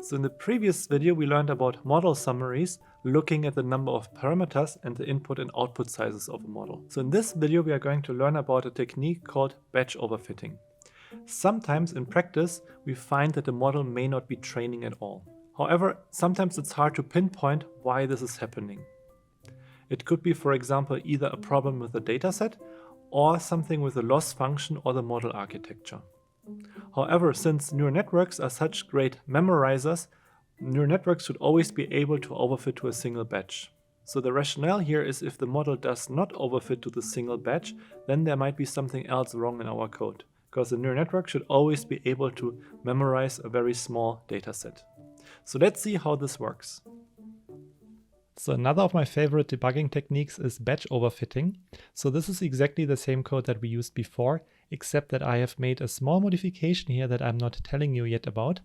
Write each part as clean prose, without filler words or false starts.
So in the previous video we learned about model summaries, looking at the number of parameters and the input and output sizes of a model. So in this video we are going to learn about a technique called batch overfitting. Sometimes in practice we find that the model may not be training at all. However, sometimes it's hard to pinpoint why this is happening. It could be, for example, either a problem with the dataset or something with the loss function or the model architecture. However, since neural networks are such great memorizers, neural networks should always be able to overfit to a single batch. So the rationale here is if the model does not overfit to the single batch, then there might be something else wrong in our code, because the neural network should always be able to memorize a very small dataset. So let's see how this works. So another of my favorite debugging techniques is batch overfitting. So this is exactly the same code that we used before, except that I have made a small modification here that I'm not telling you yet about.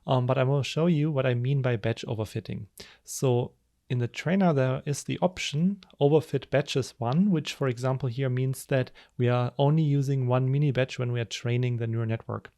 But I will show you what I mean by batch overfitting. So in the trainer there is the option overfit batches 1, which for example here means that we are only using one mini batch when we are training the neural network.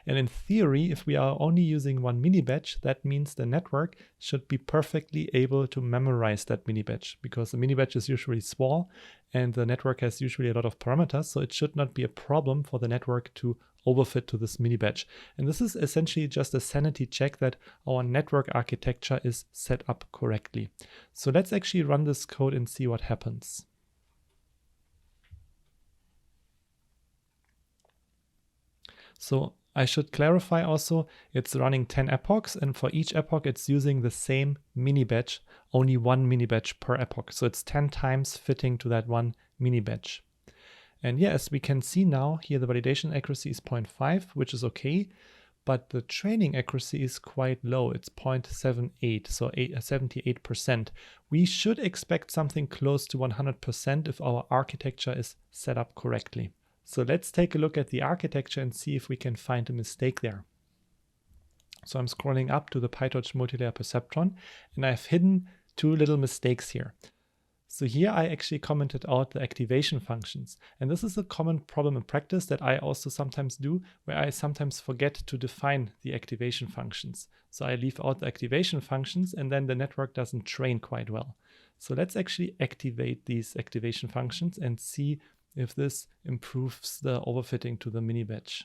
And in theory, if we are only using one mini batch, that means the network should be perfectly able to memorize that mini batch, because the mini batch is usually small and the network has usually a lot of parameters, so it should not be a problem for the network to overfit to this mini batch. And this is essentially just a sanity check that our network architecture is set up correctly. So let's actually run this code and see what happens. So I should clarify also, it's running 10 epochs, and for each epoch it's using the same mini batch, only one mini batch per epoch. So it's 10 times fitting to that one mini batch. And yeah, as we can see now, here the validation accuracy is 0.5, which is okay, but the training accuracy is quite low. It's 0.78, so 78%. We should expect something close to 100% if our architecture is set up correctly. So let's take a look at the architecture and see if we can find a mistake there. So I'm scrolling up to the PyTorch multilayer perceptron, and I've hidden two little mistakes here. So here I actually commented out the activation functions. And this is a common problem in practice that I also sometimes do, where I sometimes forget to define the activation functions. So I leave out the activation functions and then the network doesn't train quite well. So let's actually activate these activation functions and see if this improves the overfitting to the mini batch.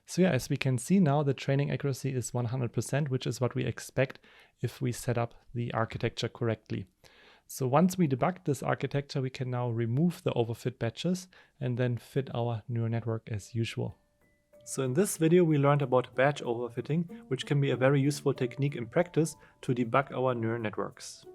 So yeah, as we can see now, the training accuracy is 100%, which is what we expect if we set up the architecture correctly. So once we debug this architecture, we can now remove the overfit batches and then fit our neural network as usual. So in this video we learned about batch overfitting, which can be a very useful technique in practice to debug our neural networks.